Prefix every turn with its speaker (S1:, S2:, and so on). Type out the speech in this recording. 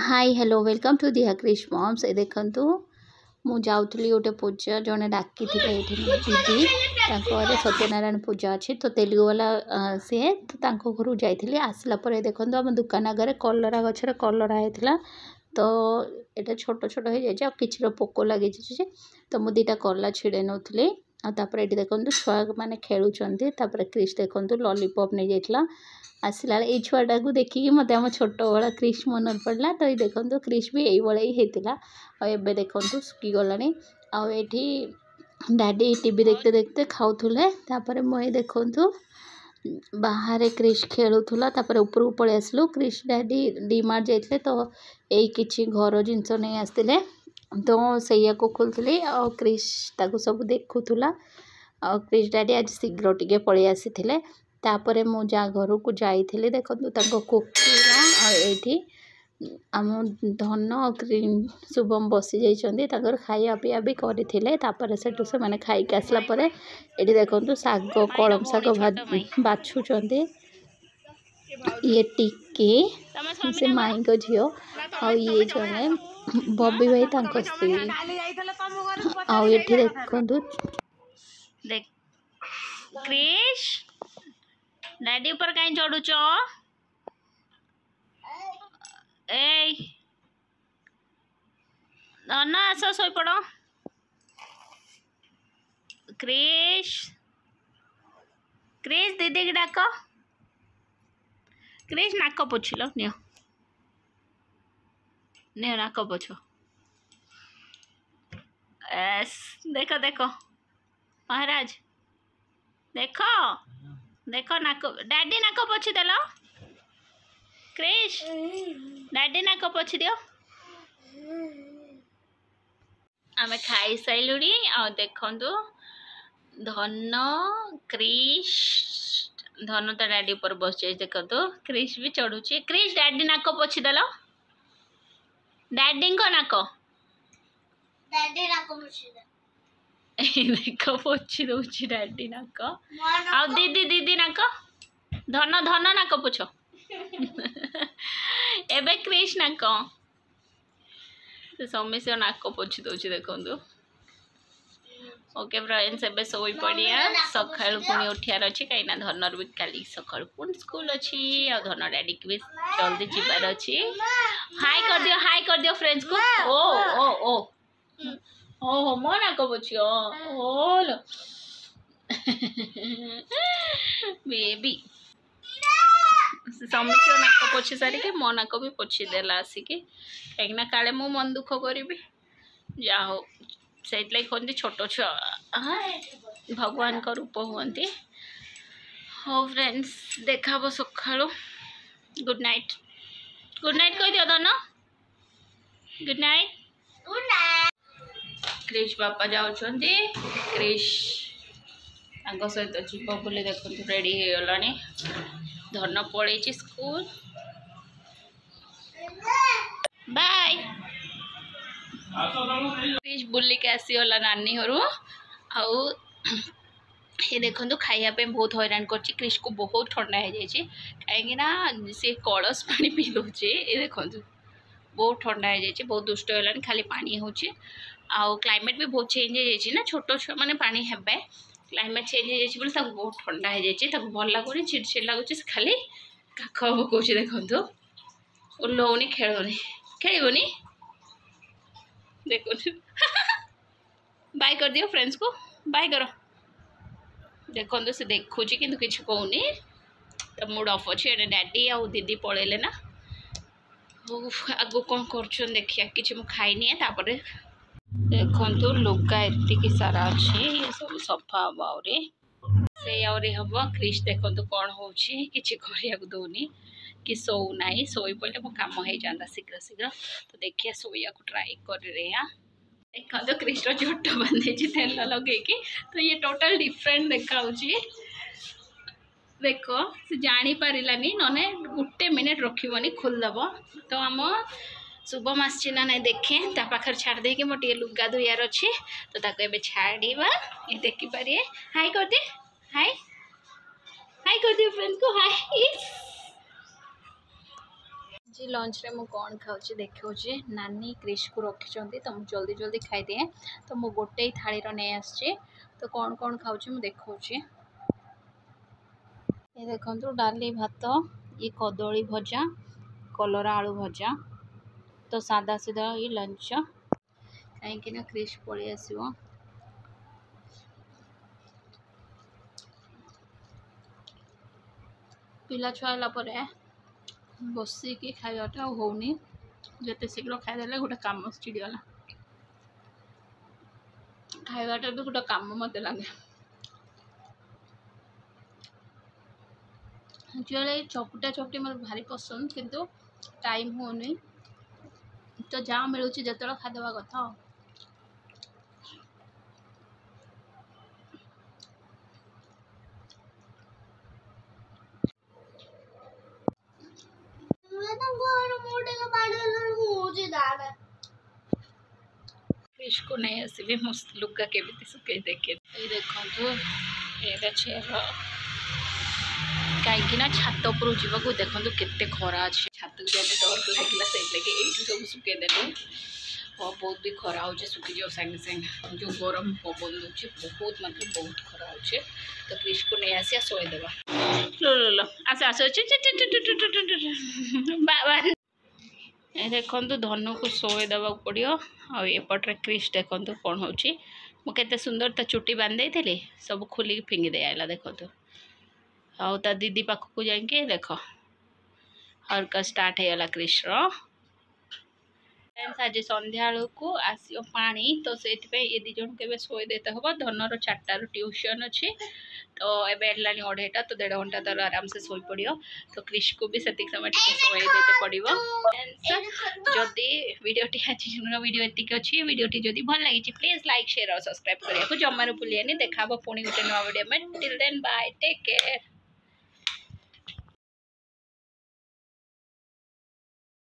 S1: Hi hello welcome to the Krish moms. ए देखंतु मु जाउथली गोटे पूजा जने डाकी थिले एठी दीदी तांको सत्यनारायण पूजा अछि तो तेलुगु वाला से तो तांको घरु जाइथिले आसला परे देखंतु हम दुकान आगे कलरा गछरे कलरा हेतिला तो एटा छोट छोट हो जाय आ किछरो पोको लागि जे तो मु दीटा कलरा छिड़े नउथले आ तापर एठी देखंतु छुआ माने खेलुचंती तापर क्रिश देखंतु लॉलीपॉप नै जाइतला आसला ये छुआटा को देखिकी मत आम छोट बड़ा क्रिश मन पड़ा तो ये देखो क्रिश भी यही भाई होता आबे देखो सुखी गलानी आठी डैडी टीवी देखते देखते खाऊले तापर मुझे देखु बाहर क्रिश खेलुला ऊपर पलि आसलु क्रिश डैडी डीमार्ट जाते तो यही किसी घर जिनस नहीं आसते तो सैया को खोलुली आ क्रिश ताको सब देखुला आ क्रिश डैडी आज शीघ्र टिके पलि आसी तापर मु जा घर को जाइली देखो कुकुरा एठी आम धन शुभम बसी जाइछंदी खाया पिया भी करथिले तापर सेटु से माने खाइक आसला परे एठी देखंतु साग कलम साग बाछुचंदी ये टिके से माई को झियो आ ये जने बबी भाई तांको स्त्री आ एठी देखंतु देख क्रिश डैडी ऊपर कहीं चढ़ुच ए ना आस शोई पड़ क्रिश क्रिश दीदी की डाक क्रिश नाक पोछिल नियो नियो नाक पोछ एस देखो देखो महाराज देखो देखो नाक डैडी नाक पोछि देल क्रिश डैडी नाक पोछि दियो आमे खाई साइलुनी आ देखंतु धन क्रिश धन तो डैडी ऊपर बस जाए देखंतु क्रिश भी चढ़ुची क्रिश डैडी नाक पोछि देल डैडी को नाक पोछि दे देख पोछि दउची डैडी नाक आ दीदी दीदी नाक धन धन नाक पोछ एबे क्रिश नाक समस्या नाक पोछि दउची देखंतु ओके फ्रेंड्स एबे सोई पड़िया सकाळ पुणी उठियार अछि काइना धनर भी काली सकाळ पुणी स्कूल अछि आ धन डैडी के भी जल्दी जिबार अछि हाय कर दियो फ्रेंड्स को ओ ओ ओ ओहो मो नाक पोछियो ओलो बेबी समस्या नाक पोछि सारी के मो नाक भी पोछि देला आसिके कहीं काले मु मन दुख करी जा हो से कहते छोट छुआ भगवान का रूप हुंती हो फ्रेंड्स देखा सका गुड नाइट कह दियो धन गुड नाइट क्रिश बापा जाउछंती क्रिश तांको सहित जीव बोले देखो रेडी हो गलानी धन पड़े स्कूल बाय क्रिश बुलिक आसीगला नानी घरू आउ ये देखो खाया पे बहुत हैरान कर क्रिश को बहुत ठंडा हो जाए कहीं सी कलश पानी पी दौचे ये देखो बहुत ठंडा हो जाए बहुत दुष्ट होलानी खाली पानी होची आउ क्लाइमेट भी बहुत चेंज हो जाए ना छोट छुआ मैंने पानी हेबे क्लाइमेट चेंज हो जाए बोले बहुत ठंडा हो जाए भल लगुनि चिड़चिड़ लगुच खाली काख पकाउे देखो ओल्लौनी खेलुनी खेलनी देखो बाय कर दियो फ्रेंड्स को बाय करो देखो से देखुची किंतु किसी कहूनी तो मूड ऑफ अच्छे डैडी आ दीदी पलैले ना आगु कौन कर देखिया कि मुझे खाइनी तापर देखो लुगा एति सारा अच्छे ये सब सफा हम से हम क्रिश देखो कौन हो दौनी कि सोऊ ना सोई पड़े मो कम हो जाता शीघ्र शीघ्र तो देखिए सोया को ट्राई कर देखो तो क्रिश झोट बांधे तेल लगे तो ये टोटल डिफरेंट देखा देखो से जानी पारानी नने गोटे मिनिट रखी खोलदेव तो आम शुभम आसी ना नहीं देखे पाखे छाड़ दे कि मोटे लुगा धोयार अच्छे तो ताको एबे छाड़ीबा ये देखिपारे हाय कर दे हाय हाय कर दियो फ्रेंड्स को हाय आज लंच रे मु कौन खाऊँ देखा नानी क्रिश को रखी तो मुझे जल्दी जल्दी खाई दिए तो मु गोटे ही थाली नहीं आसी तो कौन कौन खाऊँ मुझे देखा ये देखो डाली भात ये कदली भजा कलरा आलू भजा तो सादा सीधा ये लंच कहीं क्रिश पलि आसो पिला छुआ है बसिकी खाइबाटा होनी जिते शीघ्र खाईदे गोटे कम चिड़गला खाइबाटा भी गोटे कम मत लगे एक्चुअली चकुटा चकटी मतलब भारी पसंद किंतु टाइम होनी तो जहाँ मिलूँ जो खादेवा कथा फिश को नहीं आसबि मो लुगा केमी सुखे देखे देखो ये चेयर कहीं छात उपर जावाक देखो केते खरा अच्छे छात डर को देखला से सब सुखेदेलु और बहुत भी खरा हो सुखी जाओ सागे सागे जो गरम पवन दूचे बहुत मतलब बहुत खरा हो तो क्रिश को नहीं आसिया शोदेवा लो आस आस देखो धनु को शोदेवा पड़ो आएपटे क्रिश देखो कौन हो मुझे सुंदर ता चुटी बांधे थी सब खोलिक फिंगी दे आला देखो आ दीदी पाखक जाके देख हल्का स्टार्ट होगा क्रिश आज संध्या को आसो पानी तो से ये दी जन के शोई देते हम धनर 4टार ट्यूशन अच्छी तो एला 2:30 तो 1.5 घंटा तर आराम से शोई पड़ो तो क्रिश को भी से समय शोई देते पड़ो जदि वीडियोटी आज वीडियो एतिक अच्छी वीडियोटी जदि भल लगी प्लीज लाइक शेयर और सब्सक्राइब करने को जमार भूलिए देखा पुणी गोटे नुआ वीडियो में till then bye take care.